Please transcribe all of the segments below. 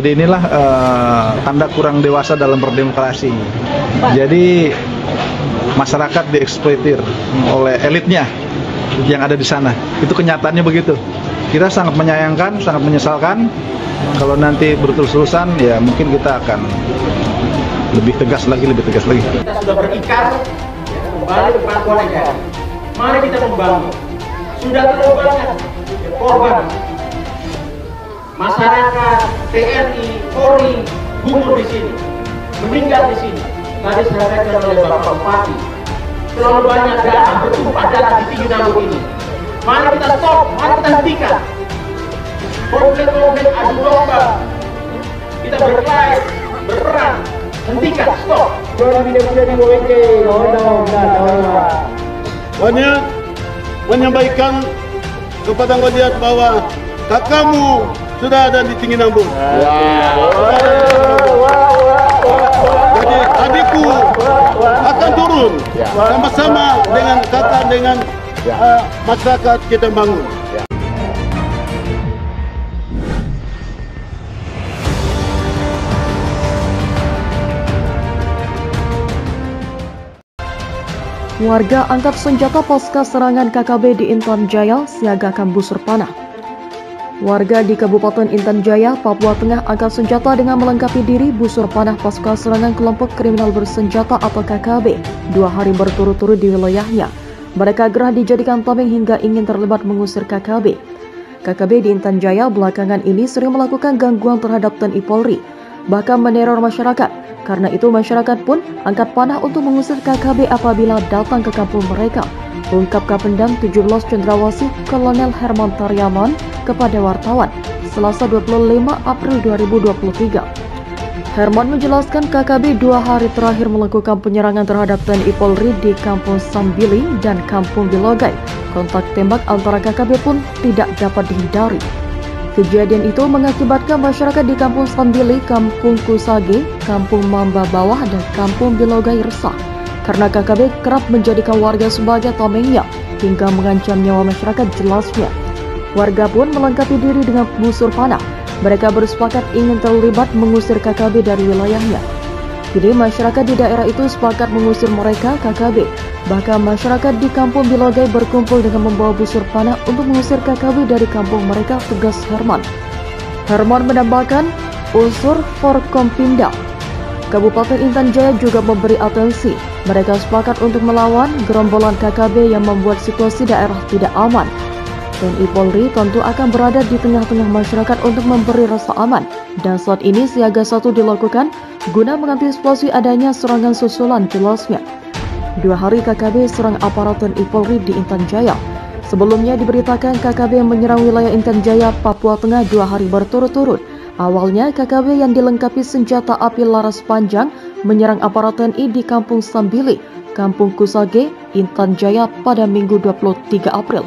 Jadi inilah tanda kurang dewasa dalam berdemokrasi. Jadi masyarakat dieksploitir oleh elitnya yang ada di sana. Itu kenyataannya begitu. Kita sangat menyayangkan, sangat menyesalkan. Kalau nanti berterus-terusan, ya mungkin kita akan lebih tegas lagi. Kita sudah berikat kembali ke pangkuan negara. Mari kita membangun. Sudah terlalu banyak korban. Masyarakat, TNI, Polri gugur di sini, meninggal di sini. Tadi disampaikan oleh Bapak Bupati, terlalu banyak dana bertumpah darah di tinggi Nambut ini. Mari kita stop, mari kita hentikan. Konflik adu domba, kita berkelahi, berperang, hentikan, stop. Banyak menyampaikan kepada Goliat bahwa kakakmu sudah ada di tinggi Nambut. Jadi adikku akan turun sama-sama dengan kakak, dengan masyarakat kita bangun. Warga angkat senjata pasca serangan KKB di Intan Jaya siagakan busur panah. Warga di Kabupaten Intan Jaya, Papua Tengah angkat senjata dengan melengkapi diri busur panah pasca serangan kelompok kriminal bersenjata atau KKB 2 hari berturut-turut di wilayahnya. Mereka gerah dijadikan tameng hingga ingin terlibat mengusir KKB. KKB di Intan Jaya belakangan ini sering melakukan gangguan terhadap TNI Polri, bahkan meneror masyarakat. Karena itu masyarakat pun angkat panah untuk mengusir KKB apabila datang ke kampung mereka, ungkap Kapendam 17 Cendrawasih Kolonel Herman Taryaman kepada wartawan Selasa 25 April 2023. Herman menjelaskan KKB 2 hari terakhir melakukan penyerangan terhadap TNI Polri di Kampung Sambili dan Kampung Bilogai. Kontak tembak antara KKB pun tidak dapat dihindari. Kejadian itu mengakibatkan masyarakat di Kampung Sambili, Kampung Kusage, Kampung Mamba Bawah, dan Kampung Bilogai resah karena KKB kerap menjadikan warga sebagai tamengnya hingga mengancam nyawa masyarakat, jelasnya. Warga pun melengkapi diri dengan busur panah. Mereka bersepakat ingin terlibat mengusir KKB dari wilayahnya. Kini masyarakat di daerah itu sepakat mengusir mereka, KKB. Bahkan masyarakat di Kampung Bilogai berkumpul dengan membawa busur panah untuk mengusir KKB dari kampung mereka, tegas Herman. Herman menambahkan unsur Forkompinda Kabupaten Intan Jaya juga memberi atensi. Mereka sepakat untuk melawan gerombolan KKB yang membuat situasi daerah tidak aman. TNI Polri tentu akan berada di tengah-tengah masyarakat untuk memberi rasa aman, dan saat ini siaga 1 dilakukan guna mengantisipasi adanya serangan susulan, jelasnya. 2 hari KKB serang aparat TNI Polri di Intan Jaya. Sebelumnya diberitakan KKB menyerang wilayah Intan Jaya, Papua Tengah 2 hari berturut-turut. Awalnya KKB yang dilengkapi senjata api laras panjang menyerang aparat TNI di Kampung Sambili, Kampung Kusage, Intan Jaya pada Minggu 23 April.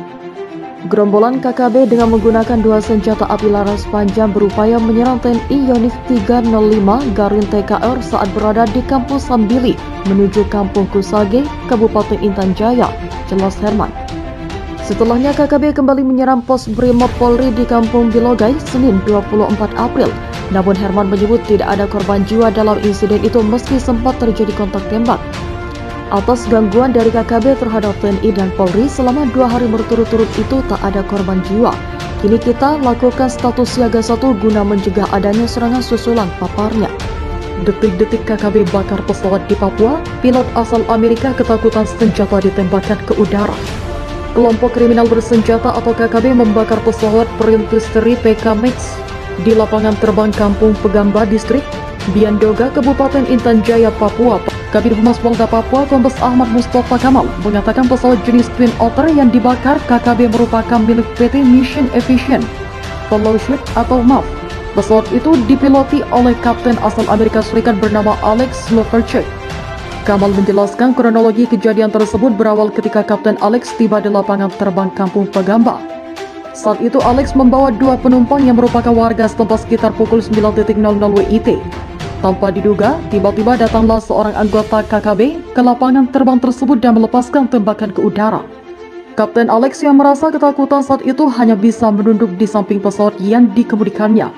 Gerombolan KKB dengan menggunakan 2 senjata api laras panjang berupaya menyerang TNI Yonif 305 Garin TKR saat berada di Kampung Sambili menuju Kampung Kusage, Kabupaten Intan Jaya, jelas Herman. Setelahnya KKB kembali menyerang pos Brimob Polri di Kampung Bilogai Senin 24 April. Namun Herman menyebut tidak ada korban jiwa dalam insiden itu meski sempat terjadi kontak tembak. Atas gangguan dari KKB terhadap TNI dan Polri selama 2 hari berturut-turut itu tak ada korban jiwa. Kini kita lakukan status siaga 1 guna mencegah adanya serangan susulan, paparnya. Detik-detik KKB bakar pesawat di Papua, pilot asal Amerika ketakutan senjata ditembakkan ke udara. Kelompok kriminal bersenjata atau KKB membakar pesawat perintis seri PK Max di lapangan terbang Kampung Pegamba, Distrik Biandoga, Kabupaten Intan Jaya, Papua. Kabid Humas Polda Papua, Kombes Ahmad Mustafa Kamal, mengatakan pesawat jenis Twin Otter yang dibakar KKB merupakan milik PT Mission Efficient Fellowship atau MAF. Pesawat itu dipiloti oleh kapten asal Amerika Serikat bernama Alex Loverchuk. Kamal menjelaskan kronologi kejadian tersebut berawal ketika Kapten Alex tiba di lapangan terbang Kampung Pegamba. Saat itu Alex membawa 2 penumpang yang merupakan warga setempat sekitar pukul 9.00 WIT. Tanpa diduga, tiba-tiba datanglah seorang anggota KKB ke lapangan terbang tersebut dan melepaskan tembakan ke udara. Kapten Alex yang merasa ketakutan saat itu hanya bisa menunduk di samping pesawat yang dikemudikannya.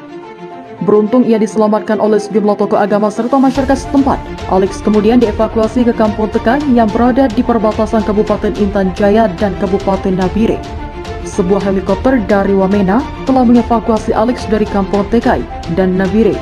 Beruntung ia diselamatkan oleh sejumlah tokoh agama serta masyarakat setempat. Alex kemudian dievakuasi ke Kampung Tekai yang berada di perbatasan Kabupaten Intan Jaya dan Kabupaten Nabire. Sebuah helikopter dari Wamena telah mengevakuasi Alex dari Kampung Tekai dan Nabire.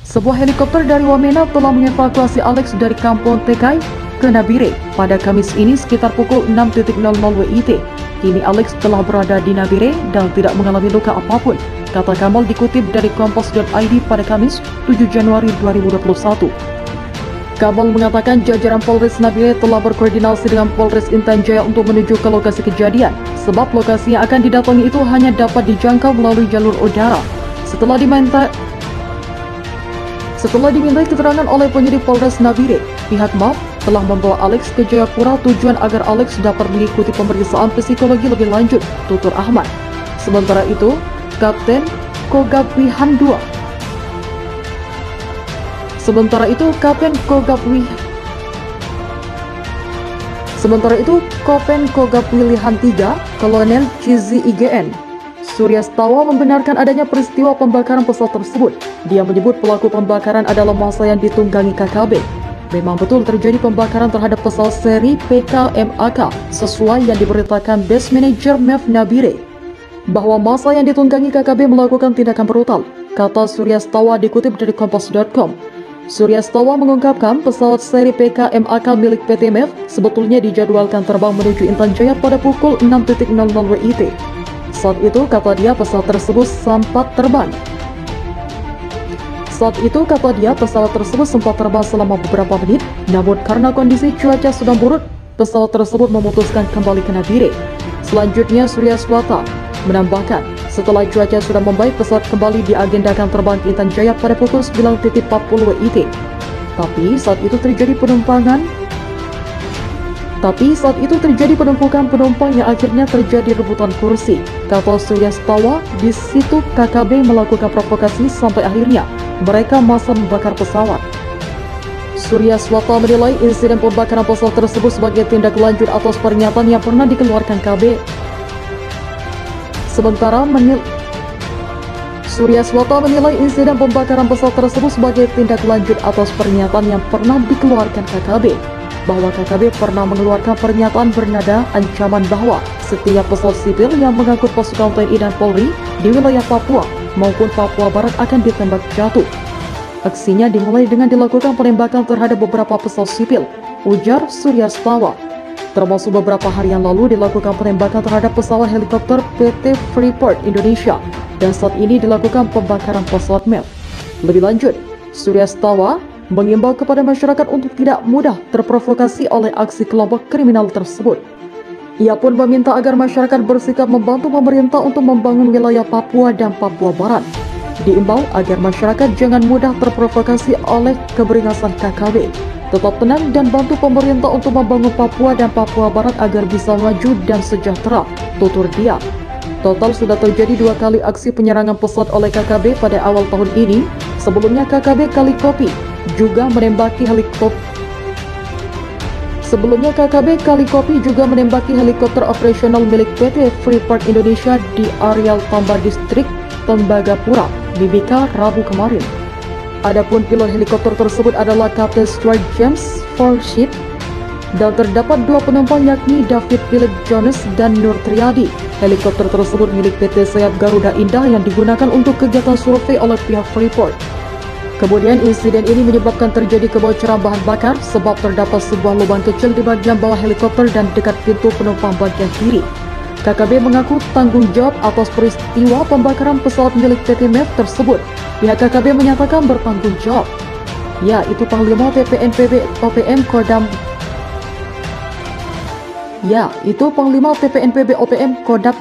Sebuah helikopter dari Wamena telah mengevakuasi Alex dari Kampung Tekai ke Nabire pada Kamis ini sekitar pukul 6.00 WIT. Kini Alex telah berada di Nabire dan tidak mengalami luka apapun, kata Kamal dikutip dari Kompas.id pada Kamis 7 Januari 2021. Kamal mengatakan jajaran Polres Nabire telah berkoordinasi dengan Polres Intan Jaya untuk menuju ke lokasi kejadian, sebab lokasi yang akan didatangi itu hanya dapat dijangkau melalui jalur udara. Setelah dimintai keterangan oleh penyidik Polres Nabire, pihak MAP telah membawa Alex ke Jayapura tujuan agar Alex dapat mengikuti pemeriksaan psikologi lebih lanjut, tutur Ahmad. Sementara itu, Kapten Kogabwihan II Kopen Kogabwilihan III, Kolonel Cizi IGN Suryastawa membenarkan adanya peristiwa pembakaran pesawat tersebut. Dia menyebut pelaku pembakaran adalah massa yang ditunggangi KKB. Memang betul terjadi pembakaran terhadap pesawat seri PKMAK sesuai yang diberitakan Base Manager MEF Nabire, bahwa massa yang ditunggangi KKB melakukan tindakan brutal, kata Suryastawa dikutip dari Kompas.com. Suryastawa mengungkapkan pesawat seri PKMAK milik PT MEF sebetulnya dijadwalkan terbang menuju Intan Jaya pada pukul 6.00 WIT. Saat itu, kata dia, pesawat tersebut sempat terbang selama beberapa menit, namun karena kondisi cuaca sedang buruk, pesawat tersebut memutuskan kembali ke Nabire. Selanjutnya, Suryaswata menambahkan, setelah cuaca sudah membaik, pesawat kembali diagendakan terbang ke Intan Jaya pada pukul 9.40 WIT. Tapi saat itu terjadi penumpukan penumpang yang akhirnya terjadi rebutan kursi. Kata Suryastawa, di situ KKB melakukan provokasi sampai akhirnya mereka massa membakar pesawat. Suryaswata menilai insiden pembakaran pesawat tersebut sebagai tindak lanjut atas pernyataan yang pernah dikeluarkan KB. Suryaswata menilai insiden pembakaran pesawat tersebut sebagai tindak lanjut atas pernyataan yang pernah dikeluarkan KKB, bahwa KKB pernah mengeluarkan pernyataan bernada ancaman bahwa setiap pesawat sipil yang mengangkut pasukan TNI dan Polri di wilayah Papua maupun Papua Barat akan ditembak jatuh. Aksinya dimulai dengan dilakukan penembakan terhadap beberapa pesawat sipil, ujar Suryastawa. Termasuk beberapa hari yang lalu dilakukan penembakan terhadap pesawat helikopter PT Freeport Indonesia, dan saat ini dilakukan pembakaran pesawat MEF. Lebih lanjut, Suryastawa mengimbau kepada masyarakat untuk tidak mudah terprovokasi oleh aksi kelompok kriminal tersebut. Ia pun meminta agar masyarakat bersikap membantu pemerintah untuk membangun wilayah Papua dan Papua Barat. Diimbau agar masyarakat jangan mudah terprovokasi oleh keberingasan KKB. Tetap tenang dan bantu pemerintah untuk membangun Papua dan Papua Barat agar bisa maju dan sejahtera, tutur dia. Total sudah terjadi 2 kali aksi penyerangan pesawat oleh KKB pada awal tahun ini. Sebelumnya KKB Kalikopi juga menembaki helikopter operasional milik PT Freeport Indonesia di areal Tambah Distrik Tembagapura, Mimika, Rabu kemarin. Adapun pilot helikopter tersebut adalah Kapten Stuart James Forsyth dan terdapat 2 penumpang yakni David Philip Jones dan Nur Triadi. Helikopter tersebut milik PT Sayap Garuda Indah yang digunakan untuk kegiatan survei oleh pihak Freeport. Kemudian insiden ini menyebabkan terjadi kebocoran bahan bakar sebab terdapat sebuah lubang kecil di bagian bawah helikopter dan dekat pintu penumpang bagian kiri. KKB mengaku tanggung jawab atas peristiwa pembakaran pesawat milik PT MEF tersebut. Pihak KKB menyatakan bertanggung jawab. Ya, itu Panglima TPNPB OPM Kodam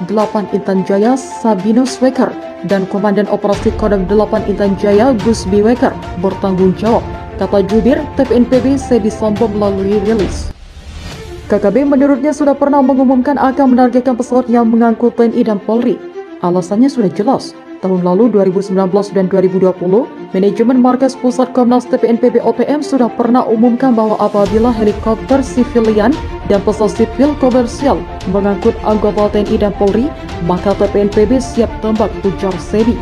8 Intan Jaya Sabinus Weker dan Komandan Operasi Kodam 8 Intan Jaya Gus B. Weker bertanggung jawab, kata jubir TPNPB Sedi Sambo melalui rilis. KKB menurutnya sudah pernah mengumumkan akan menargetkan pesawat yang mengangkut TNI dan Polri. Alasannya sudah jelas. Tahun lalu 2019 dan 2020, manajemen Markas Pusat Komnas TPNPB OPM sudah pernah umumkan bahwa apabila helikopter sivilian dan pesawat sipil komersial mengangkut anggota TNI dan Polri, maka TPNPB siap tembak, ujar Sedi.